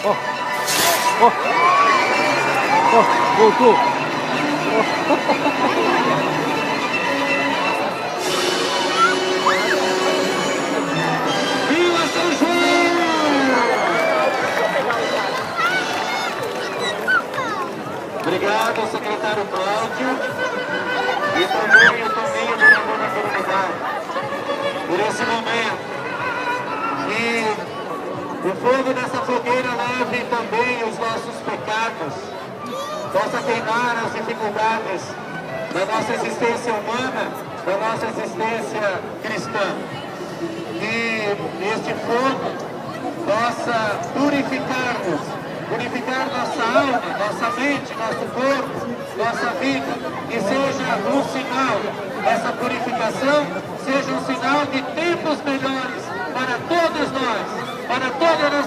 Ó, ó, ó, voltou. Viva São João! Obrigado, secretário Cláudio, e também o Tominho, vereador da comunidade, por esse momento. E o fogo dessa fogueira leve também os nossos pecados, possa queimar as dificuldades da nossa existência humana, da nossa existência cristã. E este fogo possa purificar-nos, purificar nossa alma, nossa mente, nosso corpo, nossa vida, e seja um sinal, essa purificação seja um sinal de tempos melhores para todos nós, para toda a nossa